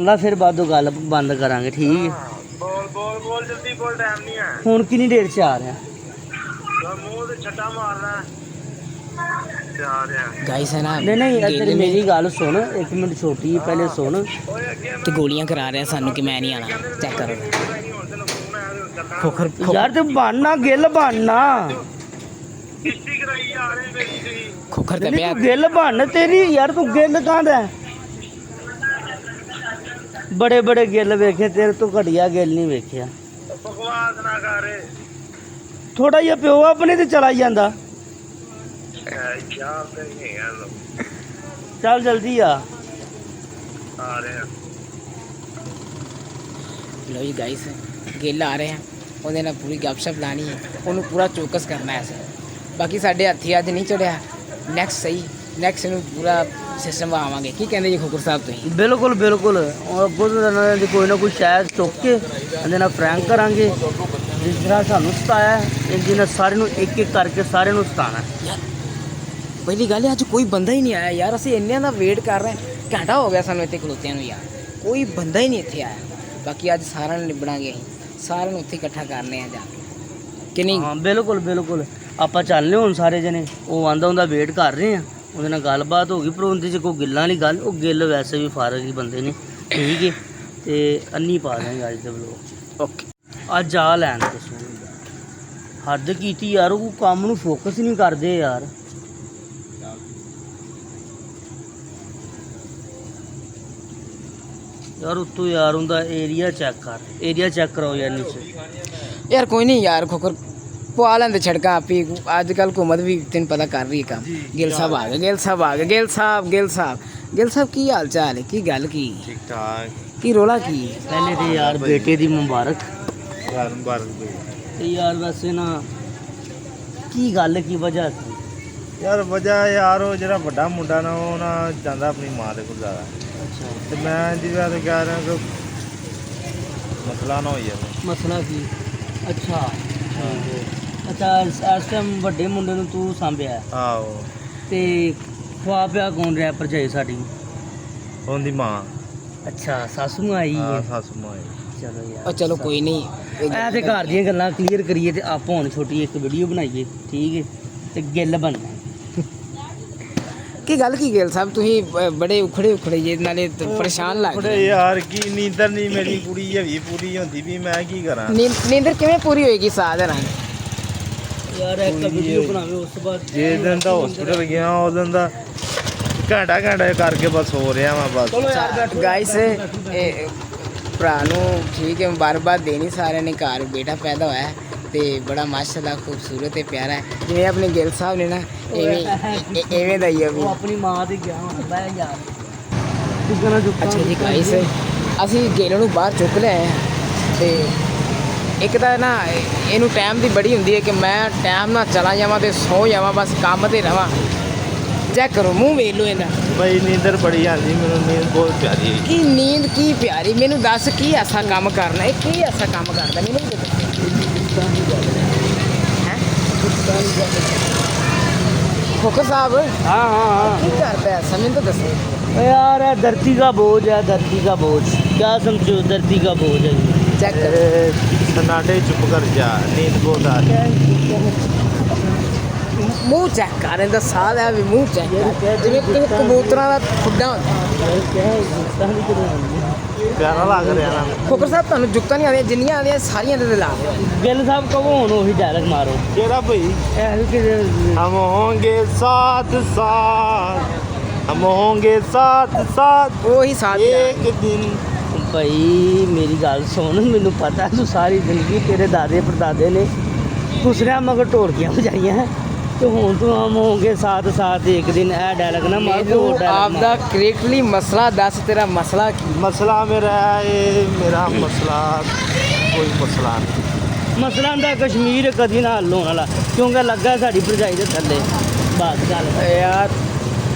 ਲਾ ਫਿਰ ਬਾਅਦੋਂ ਗੱਲ ਬੰਦ ਕਰਾਂਗੇ ਠੀਕ ਹੈ। ਬੋਲ ਜਲਦੀ ਬੋਲ, ਟਾਈਮ ਨਹੀਂ ਹੈ। ਹੁਣ ਕਿੰਨੀ ਦੇਰ ਚ ਆ ਰਿਹਾ? ਮੂੰਹ ਤੇ ਛੱਟਾ ਮਾਰਨਾ ਤੇ ਆ ਰਿਹਾ। गाइस है ना नहीं गेले इधर में मेरी गल सुन, एक मिनट छोटी पहले सुन। ते गोलियां करा रहे हैं सानू कि मैं नहीं आना। चेक करो खोखर यार तू बनना गिल बनना, खोखर ते नहीं पे तू गिल बन तेरी यार, तू गिल कहाँ दा है? बड़े बड़े गिल वेखे तेरे तो घटिया गिल नहीं वेखिया। बकवास ना कर थोड़ा जिहा प्यो अपने ते चला जांदा। यार ते नहीं है, चल जल्दी आ रहे हैं। लो जी गाइस गेल आ रहे हैं, ਉਹਦੇ ਨਾਲ ਪੂਰੀ ਗੱਪਸ਼ਪ ਲਾਣੀ ਹੈ, ਉਹਨੂੰ ਪੂਰਾ ਚੌਕਸ ਕਰਨਾ ਹੈ। ਬਾਕੀ ਸਾਡੇ ਹੱਥੀ ਅੱਜ ਨਹੀਂ ਚੜਿਆ, ਨੈਕਸਟ ਨੂੰ ਪੂਰਾ ਸਿਸਟਮ ਆਵਾਂਗੇ। ਕੀ ਕਹਿੰਦੇ ਜੀ ਖੋਖਰ ਸਾਹਿਬ ਤੁਸੀਂ? बिल्कुल बिल्कुल, और बुद्ध दी कोई ना कोई शायद चुक के ਇਹਦੇ ਨਾਲ फ्रैंक करांगे। जिस तरह सानू सताया इंज ने सारे ਨੂੰ एक एक करके सारे ਨੂੰ सताना। ਯਾਰ ਪਹਿਲੀ ਗੱਲ ਹੈ ਅੱਜ ਕੋਈ ਬੰਦਾ ਹੀ ਨਹੀਂ ਆਇਆ ਯਾਰ, ਅਸੀਂ ਇੰਨਿਆਂ ਦਾ ਵੇਟ ਕਰ ਰਹੇ ਹਾਂ, ਘੰਟਾ ਹੋ ਗਿਆ ਸਾਨੂੰ ਇੱਥੇ ਖਲੋਤਿਆਂ ਨੂੰ ਯਾਰ, ਕੋਈ ਬੰਦਾ ਹੀ ਨਹੀਂ ਇੱਥੇ ਆਇਆ। ਬਾਕੀ ਅੱਜ ਸਾਰਿਆਂ ਨੂੰ ਨਿਬੜਾਂਗੇ, ਅਸੀਂ ਸਾਰਿਆਂ ਨੂੰ ਉੱਥੇ ਇਕੱਠਾ ਕਰਨੇ ਆ ਜਾ ਕੇ ਨਹੀਂ। ਹਾਂ ਬਿਲਕੁਲ ਬਿਲकुल, ਆਪਾਂ ਚੱਲਨੇ ਹੁਣ ਸਾਰੇ ਜਣੇ। ਉਹ ਆਂਦਾ ਹੁੰਦਾ ਵੇਟ ਕਰ ਰਹੇ ਆ, ਉਹਦੇ ਨਾਲ ਗੱਲਬਾਤ ਹੋ ਗਈ, ਪਰ ਉਹਦੇ 'ਚ ਕੋਈ ਗਿੱਲਾਂ ਵਾਲੀ ਗੱਲ, ਉਹ ਗਿੱਲ ਵੈਸੇ ਵੀ ਫਾਰਗ ਹੀ ਬੰਦੇ ਨੇ ਠੀਕ ਹੈ। ਤੇ ਅੰਨੀ ਪਾ ਦਾਂਗੇ ਅੱਜ ਦੇ ਵਲੋਗ। ਓਕੇ ਅੱਜ ਆ ਲੈਣ ਦੱਸੋ, ਹੱਦ ਕੀਤੀ ਯਾਰ, ਉਹ ਕੰਮ ਨੂੰ ਫੋਕਸ ਨਹੀਂ ਕਰਦੇ ਯਾਰ। ਯਾਰ ਉੱਤੋਂ ਯਾਰ ਉਹਦਾ ਏਰੀਆ ਚੈੱਕ ਕਰ, ਏਰੀਆ ਚੈੱਕ ਕਰਾਓ ਯਾਰ ਨੀਚੇ। ਯਾਰ ਕੋਈ ਨਹੀਂ ਯਾਰ ਖੋਖਰ ਪਵਾ ਲੈਂਦੇ ਛੜਕਾਂ ਆਪੀ। ਅੱਜ ਕੱਲ੍ਹ ਹੁਕੂਮਤ ਵੀ ਤੈਨੂੰ ਪਤਾ ਕਰ ਰਹੀ ਹੈ ਕੰਮ। ਗਿੱਲ ਸਾਹਿਬ ਆ ਗਏ, ਗਿੱਲ ਸਾਹਿਬ ਕੀ ਹਾਲ ਚਾਲ ਹੈ? ਕੀ ਗੱਲ ਕੀ ठीक ठाक ਕੀ ਰੋਲਾ ਕੀ? ਪਹਿਲੇ ਤੇ ਯਾਰ ਬੇਟੇ ਦੀ ਮੁਬਾਰਕ। मुबारक ਤੇ ਯਾਰ ਵੈਸੇ ਨਾ ਕੀ ਗੱਲ ਕੀ ਵਜ੍ਹਾ ਸੀ? यार वजह यार वो जरा बड़ा मुंडा ना वो ना जाता अपनी मां के कोल ज़्यादा, ਅੱਛਾ तो मैं जी बात कह रहा कि मसला ना हो जाए। ਮਸਲਾ ਕੀ? ਅੱਛਾ ਅੱਛਾ, ਇਸ ਟਾਈਮ ਵੱਡੇ ਮੁੰਡੇ ਨੂੰ ਤੂੰ ਸਾਂਭਿਆ ਹੈ। ਆਹੋ ਤੇ ਖਵਾ ਪਿਆ ਕੌਣ ਰਿਹਾ ਭਰਜਾਈ ਸਾਡੀ? ਉਹਦੀ ਮਾਂ। ਅੱਛਾ ਸਾਸੂ ਆਈ ਹਾਂ ਹੈ। ਸੱਸ ਮਾਂ ਹੈ। ਚਲੋ ਉਹ ਯਾਰ ਚਲੋ ਕੋਈ ਨਹੀਂ, ਇਹ ਤੇ ਘਰ ਦੀਆਂ ਗੱਲਾਂ ਕਲੀਅਰ ਕਰੀਏ ਤੇ ਆਪਾਂ ਹੁਣ ਛੋਟੀ ਇੱਕ ਵੀਡੀਓ ਬਣਾਈਏ ਠੀਕ ਹੈ, ਤੇ ਗਿੱਲ ਬਣਨਾ। ਕੀ ਗੱਲ ਕੀ ਗਿੱਲ ਸਾਹਿਬ ਤੁਸੀਂ ਬੜੇ ਉਖੜੇ ਜੇ ਨਾਲੇ ਪਰੇਸ਼ਾਨ ਲੱਗ ਉਹਦੇ ਰਹੇ। ਯਾਰ ਕੀ ਨੀਂਦਰ ਨਹੀਂ ਮੇਰੀ ਪੂਰੀ ਹਵੀ ਪੂਰੀ ਹੁੰਦੀ ਵੀ ਮੈਂ ਕੀ ਕਰਾਂ। ਨੀਂਦਰ ਕਿਵੇਂ ਪੂਰੀ ਹੋਏਗੀ ਸਾਹ ਦੇ ਨਾਲ? ਯਾਰ ਇੱਕ ਵੀਡੀਓ ਬਣਾਵੇ ਉਸ ਤੋਂ ਬਾਅਦ ਜੇ ਦਿਨ ਤਾਂ ਹਸਪੀਟਲ ਗਿਆ ਉਹ ਦਿਨ ਦਾ ਘੰਟਾ ਕਰਕੇ ਬਸ ਹੋ ਰਿਹਾ ਵਾ ਬਸ। ਚਲੋ ਯਾਰ ਬੈਠੋ ਗਾਇਸ ਇਹ ਭਰਾ ਨੂੰ ਠੀਕ ਹੈ ਮੁਬਾਰਕਬਾਦ ਦੇਣੀ ਸਾਰਿਆਂ ਨੇ, ਘਰ ਬੇਟਾ ਪੈਦਾ ਹੋਇਆ ਹੈ ਤੇ ਬੜਾ ਮਾਸ਼ਾਅੱਲਾ ਖੂਬਸੂਰਤ ਤੇ ਪਿਆਰਾ ਹੈ। ਜਿਵੇਂ ਆਪਣੇ ਗਿੱਲ ਸਾਹਿਬ ਨੇ ਨਾ ਐਵੇਂ ਦਾ ਹੀ ਹੈ ਵੀ। ਉਹ ਆਪਣੀ ਮਾਂ ਦੇ ਗਿਆ ਹੁਣ ਬਹਿ ਯਾਰ ਚੁੱਕਣਾ ਚੁੱਕਣਾ। ਅੱਛਾ ਜੀ ਗਾਇਸ ਅਸੀਂ ਗਿੱਲ ਨੂੰ ਬਾਹਰ ਚੁੱਕ ਲਿਆਏ ਹਾਂ ਤੇ ਇੱਕ ਤਾਂ ਨਾ ਇਹਨੂੰ ਟਾਈਮ ਦੀ ਬੜੀ ਹੁੰਦੀ ਹੈ ਕਿ ਮੈਂ ਟਾਈਮ ਨਾਲ ਚਲਾ ਜਾਵਾਂ ਤੇ ਸੌ ਜਾਵਾਂ, ਬਸ ਕੰਮ ਤੇ ਰਵਾਂ। ਚੈੱਕ ਕਰੋ ਮੂੰਹ ਵੇਖ ਲਓ ਇਹਦਾ। ਬਈ ਨੀਂਦਰ ਬੜੀ ਆਉਂਦੀ ਮੈਨੂੰ, ਨੀਂਦ ਬਹੁਤ ਪਿਆਰੀ ਹੈ। ਕੀ ਨੀਂਦ ਕੀ ਪਿਆਰੀ, ਮੈਨੂੰ ਦੱਸ ਕੀ ਐਸਾ ਕੰਮ ਕਰਨਾ, ਇਹ ਕੀ ਐਸਾ ਕੰਮ ਕਰਦਾ ਮੈਨੂੰ ਵੀ ਦੱਸ। ਖੋਖਰ ਸਾਹਿਬ हाँ हाँ हाँ ਕੀ ਕਰਦਾ ਐਸਾ ਮੈਨੂੰ ਤਾਂ ਦੱਸੋ। यार है धरती का बोझ है, धरती का बोझ, क्या समझो धरती का बोझ है। ਚੈੱਕ ਕਰ ਸਨਾਟੇ ਚੁੱਪ ਕਰ ਜਾ, ਨੀਂਦ ਬਹੁਤ ਆ ਰਹੀ। ਮੂੰਹ ਚੈੱਕ ਕਰ ਇਹਦਾ ਸਾਹ ਹੈ ਵੀ ਮੂੰਹ ਚੈੱਕ ਕਰ, ਜਿਵੇਂ ਕਿ ਕਬੂਤਰਾਂ ਦਾ ਖੁੱਡਾ ਹੁੰਦਾ। ਪਿਆਰਾ ਲੱਗ ਰਿਹਾ ਨਾ। ਖੋਖਰ ਸਾਹਿਬ ਤੁਹਾਨੂੰ ਜੁਗਤਾਂ ਨਹੀਂ ਆਉਂਦੀਆਂ, ਜਿੰਨੀਆਂ ਆਉਂਦੀਆਂ ਸਾਰੀਆਂ ਦੇ ਲਾ ਦਿਓ। गिल साहब कहो ਹੁਣ ਉਹੀ ਡਾਇਲੌਗ ਮਾਰੋ। ਕਿਹੜਾ ਭਈ? ਇਹ ਕਿ हम होंगे साथ साथ, हम होंगे साथ साथ ਉਹੀ ਸਾਥ ਹੈ। एक दिन। ਭਾਈ ਮੇਰੀ ਗੱਲ ਸੁਣ, ਮੈਨੂੰ ਪਤਾ ਤੂੰ ਸਾਰੀ ਜ਼ਿੰਦਗੀ ਤੇਰੇ ਦਾਦੇ ਪੜਦਾਦੇ ਨੇ ਦੂਸਰਿਆਂ ਮਗਰ ਢੋਲਕੀਆਂ ਵਜਾਈਆਂ ਤੇ ਹੁਣ ਤੂੰ ਹਮ ਹੋਗੇ ਸਾਥ ਸਾਥ ਇੱਕ ਦਿਨ। ਇਹ ਡਾਇਲੌਗ ਨਾ ਮਾਰ, ਮੈਨੂੰ ਹੋਰ dialogue ਆਪਦਾ ਮਾਰ। ਕਰੈਕਟਲੀ ਮਸਲਾ ਦੱਸ, ਤੇਰਾ ਮਸਲਾ ਕੀ? मसला मेरा है ये, मेरा मसला कोई मसला नहीं। ਮਸਲਾ ਦਾ ਕਸ਼ਮੀਰ ਕਦੀ ਨਾ ਹੱਲ ਹੋਣ ਵਾਲਾ, ਕਿਉਂਕਿ ਲੱਗਾ ਸਾਡੀ ਭਰਜਾਈ ਦੇ ਥੱਲੇ। ਬਸ ਗੱਲ ਯਾਰ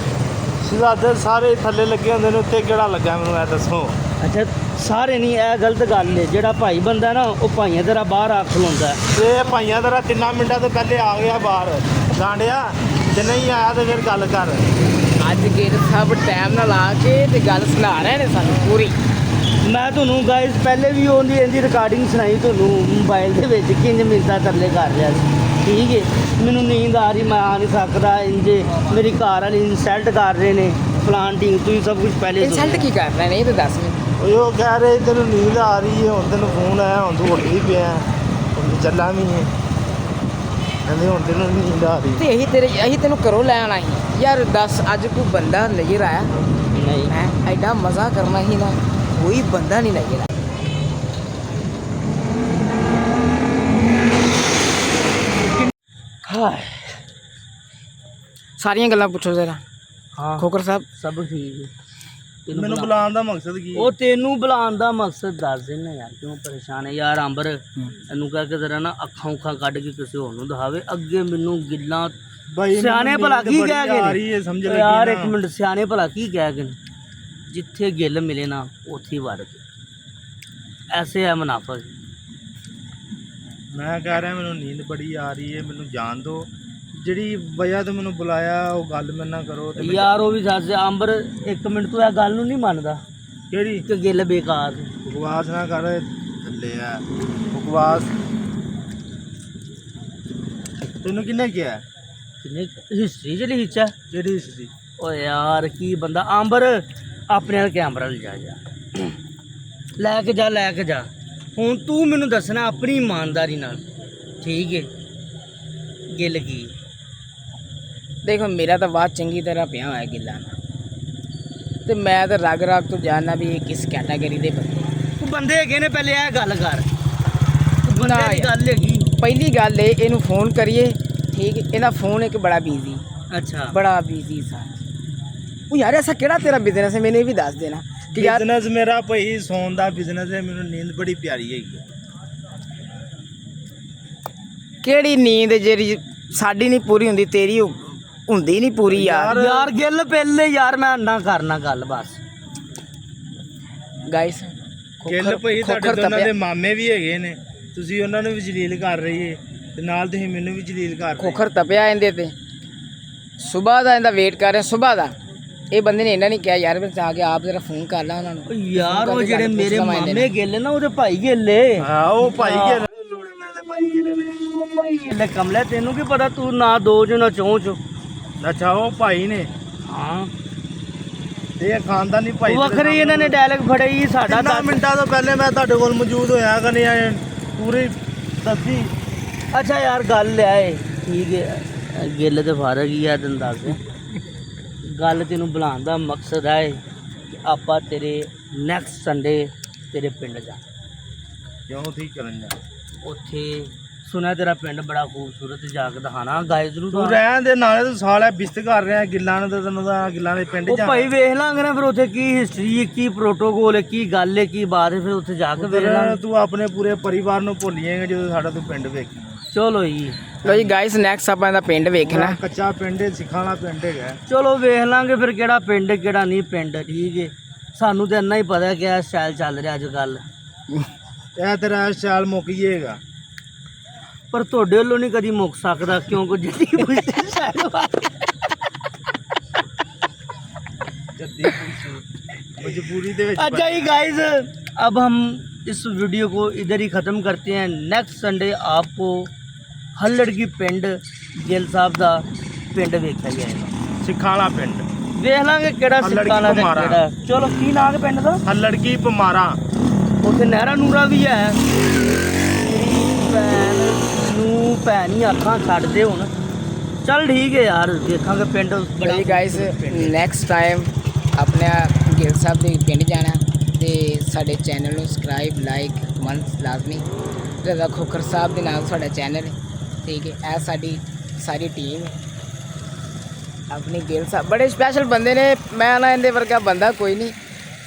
ਸ਼ਹਜ਼ਾਦੇ ਸਾਰੇ ਥੱਲੇ ਲੱਗੇ ਹੁੰਦੇ ਨੇ, ਉੱਤੇ ਕਿਹੜਾ ਲੱਗਾ ਮੈਨੂੰ ਇਹ ਦੱਸੋ। ਅੱਛਾ ਸਾਰੇ ਨਹੀਂ, ਇਹ ਗਲਤ ਗੱਲ ਹੈ। ਜਿਹੜਾ ਭਾਈ ਬੰਦਾ ਨਾ ਉਹ ਭਾਈਆਂ ਤੇਰਾ ਬਾਹਰ ਆ ਖਲੋਂਦਾ। ਤੇ ਭਾਈਆਂ ਤੇਰਾ 3 ਮਿੰਟਾਂ ਤੋਂ ਪਹਿਲੇ ਆ ਗਿਆ ਬਾਹਰ ਗਾਂਡਿਆ, ਜੇ ਨਹੀਂ ਆਇਆ ਤੇ ਫਿਰ ਗੱਲ ਕਰ। ਅੱਜ ਗਿੱਲ ਸਾਹਿਬ ਟਾਈਮ ਨਾਲ ਆ ਕੇ ਤੇ ਗੱਲ ਸੁਣਾ ਰਹੇ ਨੇ ਸਾਨੂੰ ਪੂਰੀ। ਮੈਂ ਤੁਹਾਨੂੰ ਗਾਇਸ ਪਹਿਲੇ ਵੀ ਇਹਦੀ ਰਿਕਾਰਡਿੰਗ ਸੁਣਾਈ ਤੁਹਾਨੂੰ ਮੋਬਾਈਲ ਦੇ ਵਿੱਚ ਕਿੰਜ ਮਿੰਟਾਂ ਤਰਲੇ ਕਰ ਰਿਹਾ ਸੀ। ਠੀਕ ਹੈ, ਮੈਨੂੰ ਨੀਂਦ ਆ ਰਹੀ, ਮੈਂ ਆ ਨਹੀਂ ਸਕਦਾ, ਇੰਜੇ ਮੇਰੀ ਘਰ ਵਾਲੀ ਇਨਸਲਟ ਕਰ ਰਹੇ ਨੇ ਪਲਾਂਟਿੰਗ, ਤੁਸੀਂ ਸਭ ਕੁਝ ਪਹਿਲੇ ਇਨਸਲਟ ਕੀ ਕਰ ਰਹੇ ਨੇ ਇਹ ਤਾਂ ਦੱਸ ਮੈਨੂੰ। ਉਹ ਕਹਿ ਰਹੇ ਤੈਨੂੰ ਨੀਂਦ ਆ ਰਹੀ ਹੈ, ਹੁਣ ਤੈਨੂੰ ਫੋਨ ਆਇਆ, ਹੁਣ ਤੂੰ ਉੱਠ ਵੀ ਪਿਆ, ਹੁਣ ਤੂੰ ਚੱਲਾਂ ਵੀ ਹੈ, ਕਹਿੰਦੇ ਹੁਣ ਤੈਨੂੰ ਨੀਂਦ ਆ ਰਹੀ। ਤੇ ਇਹੀ ਤੈਨੂੰ ਘਰੋਂ ਲੈ ਆਣਾ ਸੀ ਯਾਰ। ਦੱਸ ਅੱਜ ਕੋਈ ਬੰਦਾ ਨਜ਼ਰ ਆਇਆ? ਨਹੀਂ ਹੈ ਐਡਾ ਮਜ਼ਾ ਕਰਨਾ ਹੀ ਨਾ, ਕੋਈ ਬੰਦਾ ਨਹੀਂ ਨਜ਼ਰ ਆਇਆ। ਹਾਏ ਸਾਰੀਆਂ ਗੱਲਾਂ ਪੁੱਛੋ ਜ਼ਰਾ। ਹਾਂ ਖੋਖਰ ਸਾਹਿਬ ਸਭ ਠੀਕ ਹੈ। ਤੈਨੂੰ ਮੈਨੂੰ ਬੁਲਾਉਣ ਦਾ ਮਕਸਦ ਕੀ ਹੈ? ਉਹ ਤੈਨੂੰ ਬੁਲਾਉਣ ਦਾ ਮਕਸਦ ਦੱਸ ਦੇਣਾ ਯਾਰ, ਕਿਉਂ ਪਰੇਸ਼ਾਨ ਹੈ ਯਾਰ। ਅੰਬਰ ਇਹਨੂੰ ਕਹਿ ਕੇ ਜ਼ਰਾ ਨਾ ਅੱਖਾਂ ਕੱਢ ਕੇ ਕਿਸੇ ਹੋਰ ਨੂੰ ਦਿਖਾਵੇ, ਅੱਗੇ ਮੈਨੂੰ ਗਿੱਲਾਂ ਬਾਈ ਸਿਆਣੇ ਭਲਾ ਕੀ ਕਹਿ ਆ ਰਹੀ ਗਏ ਹੈ, ਸਮਝ ਨੇ ਲੱਗੀ ਯਾਰ। ਨਾ। ਇੱਕ ਮਿੰਟ, ਸਿਆਣੇ ਭਲਾ ਕੀ ਕਹਿ ਗਏ ਨੇ? ਜਿੱਥੇ ਗਿੱਲ ਮਿਲੇ ਨਾ ਉੱਥੇ ਹੀ ਵੜ ਕੇ, ਐਸੇ ਹੈ ਮੁਨਾਫਕ। ਮੈਂ ਕਹਿ ਰਿਹਾ ਮੈਨੂੰ ਨੀਂਦ ਬੜੀ ਆ ਰਹੀ ਹੈ, ਮੈਨੂੰ ਜਾਣ ਦਿਓ। ਜਿਹੜੀ ਵਜ੍ਹਾ ਤੋਂ ਮੈਨੂੰ ਬੁਲਾਇਆ ਉਹ ਗੱਲ ਮੇਰੇ ਨਾਲ ਕਰੋ। ਤੇ ਯਾਰ ਉਹ ਵੀ ਦੱਸ। ਅੰਬਰ ਇੱਕ ਮਿੰਟ ਤੂੰ ਇਹ ਗੱਲ ਨੂੰ ਨਹੀਂ ਮੰਨਦਾ ਕਿਹੜੀ ਕਿ ਗਿੱਲ ਬੇਕਾਰ ਨੇ? ਬਕਵਾਸ ਨਾ ਕਰ, ਥੱਲੇ ਆ ਬਕਵਾਸ। ਤੈਨੂੰ ਕਿਹਨੇ ਕਿਹਾ? ਕਿੰਨੇ ਹਿਸਟਰੀ ਚ ਲਿਖਿਆ? ਕਿਹੜੀ ਸੀ? ਓ ਯਾਰ ਕੀ ਬੰਦਾ। ਅੰਬਰ ਆਪਣੇ ਨਾਲ ਕੈਮਰਾ ਲਿਜਾ ਜਾ, ਲੈ ਕੇ ਜਾ। ਹੁਣ ਤੂੰ ਮੈਨੂੰ ਦੱਸਣਾ ਆਪਣੀ ਇਮਾਨਦਾਰੀ ਨਾਲ, ਠੀਕ ਹੈ? ਗਿੱਲ ਕੀ? ਦੇਖੋ ਮੇਰਾ ਤਾਂ ਬਾਤ ਚੰਗੀ ਤਰ੍ਹਾਂ ਪਿਆ ਹੋਇਆ ਗਿੱਲਾ ਨਾਲ, ਤੇ ਮੈਂ ਤਾਂ ਰਗ ਤੋਂ ਜਾਣਨਾ ਵੀ ਇਹ ਕਿਸ ਕੈਟਾਗਰੀ ਦੇ ਬੰਦੇ। ਤੂੰ ਬੰਦੇ ਹੈਗੇ ਨੇ, ਪਹਿਲੇ ਇਹ ਗੱਲ ਕਰ। ਤੂੰ ਬੰਦੇ ਦੀ ਗੱਲ ਹੈਗੀ। ਪਹਿਲੀ ਗੱਲ ਇਹਨੂੰ ਫੋਨ ਕਰੀਏ, ਠੀਕ ਹੈ? ਇਹਦਾ ਫੋਨ ਇੱਕ ਬੜਾ ਬਿਜ਼ੀ, ਅੱਛਾ ਬੜਾ ਬਿਜ਼ੀ ਸਾ। ਉਹ ਯਾਰ ਐਸਾ ਕਿਹੜਾ ਤੇਰਾ ਬਿਜ਼ਨਸ ਹੈ, ਮੈਨੂੰ ਇਹ ਵੀ ਦੱਸ ਦੇਣਾ ਕਿ ਯਾਰ। ਬਿਜ਼ਨਸ ਮੇਰਾ ਭਾਈ ਸੌਣ ਦਾ ਬਿਜ਼ਨਸ ਹੈ, ਮੈਨੂੰ ਨੀਂਦ ਬੜੀ ਪਿਆਰੀ ਹੈਗੀ ਹੈ। ਕਿਹੜੀ ਨੀਂਦ ਜਿਹੜੀ ਸਾਡੀ ਨਹੀਂ ਪੂਰੀ ਹੁੰਦੀ, ਤੇਰੀ ਹੁੰਦੀ ਨਹੀਂ ਪੂਰੀ ਯਾਰ। ਯਾਰ ਗਿੱਲ ਪਹਿਲੇ ਯਾਰ, ਮੈਂ ਨਾ ਕਰਨਾ ਗੱਲ ਬਸ। ਗਾਇਸ ਗਿੱਲ ਭਾਈ ਤੁਹਾਡੇ ਦੋਨਾਂ ਦੇ ਮਾਮੇ ਵੀ ਹੈਗੇ ਨੇ, ਤੁਸੀਂ ਉਹਨਾਂ ਨੂੰ ਵੀ ਜਲੀਲ ਕਰ ਰਹੀ ਏ ਤੇ ਨਾਲ ਤੁਸੀਂ ਮੈਨੂੰ ਵੀ ਜਲੀਲ ਕਰ ਰਹੇ। ਖੋਖਰ ਤਪਿਆ ਇਹਦੇ ਤੇ, ਸਵੇਰ ਦਾ ਇਹਦਾ ਵੇਟ ਕਰ ਰਿਹਾ, ਸਵੇਰ ਦਾ। ਇਹ ਬੰਦੇ ਨੇ ਇਹਨਾਂ ਨਹੀਂ ਕਿਹਾ ਯਾਰ ਮੈਂ ਜਾ ਕੇ ਆਪ ਜ਼ਰਾ ਫੋਨ ਕਰ ਲਾ ਉਹਨਾਂ ਨੂੰ। ਓ ਯਾਰ ਉਹ ਜਿਹੜੇ ਮੇਰੇ ਮਾਮੇ ਗਿੱਲ ਨਾ, ਉਹਦੇ ਭਾਈ ਗਿੱਲੇ। ਹਾਂ ਉਹ ਭਾਈ ਗਿੱਲ। ਗਿੱਲੇ ਕਮਲੇ, ਤੈਨੂੰ ਕੀ ਪਤਾ? ਤੂੰ ਨਾ ਦੋ ਚ ਨਾ ਚੌਂ ਚ। ਅੱਛਾ ਉਹ ਭਾਈ ਨੇ। ਹਾਂ ਇਹ ਖਾਨਦਾਨੀ ਭਾਈ। ਵੱਖਰੇ ਇਹਨਾਂ ਨੇ ਡਾਇਲੌਗ ਫੜੇ ਹੀ ਸਾਡਾ 10 ਮਿੰਟਾਂ ਤੋਂ ਪਹਿਲੇ ਮੈਂ ਤੁਹਾਡੇ ਕੋਲ ਮੌਜੂਦ ਹੋਇਆ ਕਿ ਨਹੀਂ ਆਏ ਪੂਰੀ ਦੱਸੀ। ਅੱਛਾ ਯਾਰ ਗੱਲ ਆਏ, ਠੀਕ ਹੈ? ਗਿੱਲ ਤੇ ਫਾਰਗ ਹੀ ਆ, ਤੈਨੂੰ ਦੱਸ। ਗੱਲ ਤੈਨੂੰ ਬੁਲਾਉਣ ਦਾ ਮਕਸਦ ਹੈ ਕਿ ਆਪਾਂ ਤੇਰੇ ਨੈਕਸਟ ਸੰਡੇ ਤੇਰੇ ਪਿੰਡ ਜਾ। ਕਿਉਂ ਠੀਕ ਕਰਨ ਜਾ? ਉੱਥੇ ਸੁਣਿਆ ਤੇਰਾ ਪਿੰਡ ਬੜਾ ਖੂਬਸੂਰਤ, ਜਾ ਕੇ ਦਿਖਾਣਾ ਗਾਇਜ਼ ਨੂੰ। ਤੂੰ ਰਹਿਣ ਦੇ, ਨਾਲੇ ਤੂੰ ਸਾਲਿਆ ਬਿਸਤ ਕਰ ਰਿਹਾ ਗਿੱਲਾਂ ਨੂੰ, ਤੇ ਤੈਨੂੰ ਤਾਂ ਗਿੱਲਾਂ ਦੇ ਪਿੰਡ ਉਹ ਜਾ। ਭਾਈ ਵੇਖ ਲਾਂਗੇ ਨਾ ਫਿਰ ਉੱਥੇ ਕੀ ਹਿਸਟਰੀ ਹੈ, ਕੀ ਪ੍ਰੋਟੋਕੋਲ ਹੈ, ਕੀ ਗੱਲ ਹੈ, ਕੀ ਬਾਤ ਹੈ, ਫਿਰ ਉੱਥੇ ਜਾ ਕੇ ਵੇਖ ਲਾਂਗੇ। ਤੂੰ ਆਪਣੇ ਪੂਰੇ ਪਰਿਵਾਰ ਨੂੰ ਭੁੱਲ ਜਾਏਂਗਾ ਜਦੋਂ ਸਾਡਾ ਤੂੰ ਪਿੰਡ ਵੇਖੀ। ਚਲੋ ਜੀ, ਲੋ ਜੀ ਗਾਇਸ ਨੈਕਸਟ ਆਪਾਂ ਇਹਦਾ ਪਿੰਡ ਵੇਖਣਾ। ਕੱਚਾ ਪਿੰਡ ਹੈ, ਸਿੱਖਾਂ ਵਾਲਾ ਪਿੰਡ ਹੈਗਾ। ਚਲੋ ਵੇਖ ਲਾਂਗੇ ਫਿਰ ਕਿਹੜਾ ਪਿੰਡ ਕਿਹੜਾ ਨਹੀਂ ਪਿੰਡ, ਠੀਕ ਹੈ? ਸਾਨੂੰ ਤਾਂ ਇੰਨਾ ਹੀ ਪਤਾ ਕਿ ਇਹ ਸਟਾਈਲ ਚੱਲ ਰਿਹਾ ਅੱਜ ਕੱਲ੍ਹ। ਇਹ ਤੇਰਾ ਸਿਆਲ ਮੁੱਕ ਜਾਏਗਾ, ਪਰ ਤੁਹਾਡੇ ਵੱਲੋਂ ਨਹੀਂ ਕਦੀ ਮੁੱਕ ਸਕਦਾ, ਕਿਉਂਕਿ ਜਿੱਦੀ ਪੁੱਛਦੇ ਸਟਾਈਲ मजबूरी दे विच। अच्छा ही गाइस, अब हम इस वीडियो को इधर ही ख़त्म करते हैं। नेक्स्ट संडे आपको हल्लड़ की पिंड ਗਿੱਲ ਸਾਹਿਬ ਦਾ ਪਿੰਡ ਵੇਖਿਆ ਜਾਏਗਾ। ਸਿੱਖਾਂ ਵਾਲਾ ਪਿੰਡ ਵੇਖ ਲਾਂਗੇ ਕਿਹੜਾ ਸਿੱਖਾਂ ਵਾਲਾ ਤੇ ਕਿਹੜਾ। ਚਲੋ ਕੀ ਨਾਂ ਹੈ ਪਿੰਡ ਦਾ? ਹੱਲੜ ਕੀ ਪਮਾਰਾ। ਉੱਥੇ ਨਹਿਰਾ ਨੂਰਾ ਵੀ ਹੈ। ਭੈਣ ਨੂੰ ਭੈਣ ਹੀ ਅੱਖਾਂ ਛੱਡਦੇ ਹੁਣ। ਚੱਲ ਠੀਕ ਹੈ ਯਾਰ, ਦੇਖਾਂਗੇ ਪਿੰਡ ਬੜਾ। ਗਾਇਸ ਨੈਕਸਟ ਟਾਈਮ ਆਪਣੇ ਗਿੱਲ ਸਾਹਿਬ ਦੇ ਪਿੰਡ ਜਾਣਾ ਤੇ ਸਾਡੇ ਚੈਨਲ ਨੂੰ ਸਬਸਕ੍ਰਾਈਬ ਲਾਈਕ ਕਮੈਂਟ ਲਾਜ਼ਮੀ। ਰਜ਼ਾ ਖੋਖਰ ਸਾਹਿਬ ਦੇ ਨਾਲ ਸਾਡਾ ਚੈਨਲ, ਠੀਕ ਹੈ? ਇਹ ਸਾਡੀ ਸਾਰੀ ਟੀਮ ਆਪਣੀ ਗਿੱਲ ਸਾਹਿਬ ਬੜੇ ਸਪੈਸ਼ਲ ਬੰਦੇ ਨੇ। ਮੈਂ ਨਾ ਇਹਦੇ ਵਰਗਾ ਬੰਦਾ ਕੋਈ ਨਹੀਂ।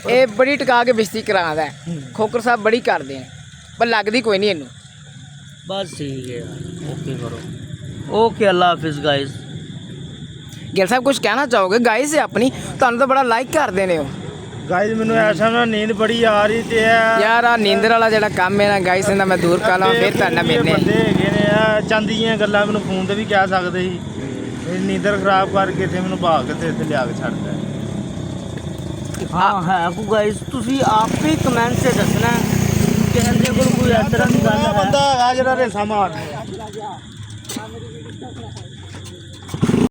ਇਹ ਬੜੀ ਟਿਕਾ ਕੇ ਬਿਸਤੀ ਕਰਾਉਂਦਾ। ਖੋਖਰ ਸਾਹਿਬ ਬੜੀ ਕਰਦੇ ਨੇ, ਪਰ ਲੱਗਦੀ ਕੋਈ ਨਹੀਂ ਇਹਨੂੰ। ਬਸ ਠੀਕ ਹੈ ਯਾਰ, ਓਕੇ ਕਰੋ। ਓਕੇ, ਅੱਲਾ ਹਾਫਿਜ਼ गाइस। ਗਿੱਲ ਸਾਹਿਬ ਕੁਝ ਕਹਿਣਾ ਚਾਹੋਗੇ? ਗਾਇਸ ਆਪਣੀ ਤੁਹਾਨੂੰ ਤਾਂ ਬੜਾ ਲਾਈਕ ਕਰਦੇ ਨੇ ਉਹ। ਗਾਇਸ ਮੈਨੂੰ ਐਸਾ ਨਾ ਨੀਂਦ ਬੜੀ ਆ ਰਹੀ ਤੇ ਯਾਰ ਆ ਨੀਂਦਰ ਵਾਲਾ ਜਿਹੜਾ ਕੰਮ ਹੈ ਨਾ ਗਾਇਸ, ਇਹਦਾ ਮੈਂ ਦੂਰ ਕਰ ਲਾਂ ਫਿਰ ਤੁਹਾਡਾ ਮਿਲਨੇ। ਬੰਦੇ ਹੈਗੇ ਨੇ ਆ ਚੰਦ ਦੀਆਂ ਗੱਲਾਂ ਮੈਨੂੰ ਫੋਨ ਤੇ ਵੀ ਕਹਿ ਸਕਦੇ ਸੀ। ਮੇਰੀ ਨੀਂਦਰ ਖਰਾਬ ਕਰਕੇ ਤੇ ਮੈਨੂੰ ਭਾਗ ਕੇ ਤੇ ਇੱਥੇ ਲਿਆ ਕੇ ਛੱਡਦਾ। ਹਾਂ ਹੈ ਕੋਈ ਗਾਇਸ ਤੁਸੀਂ ਆਪ ਹੀ ਕਮੈਂਟ 'ਚ ਦੱਸਣਾ ਕਿ ਇਹਦੇ ਕੋਲ ਕੋਈ ਇਸ ਤਰ੍ਹਾਂ ਦੀ ਗੱਲ ਹੈ। ਬੰਦਾ ਹੈਗਾ ਜਿਹੜਾ ਰੇਸਾਂ ਮਾਰ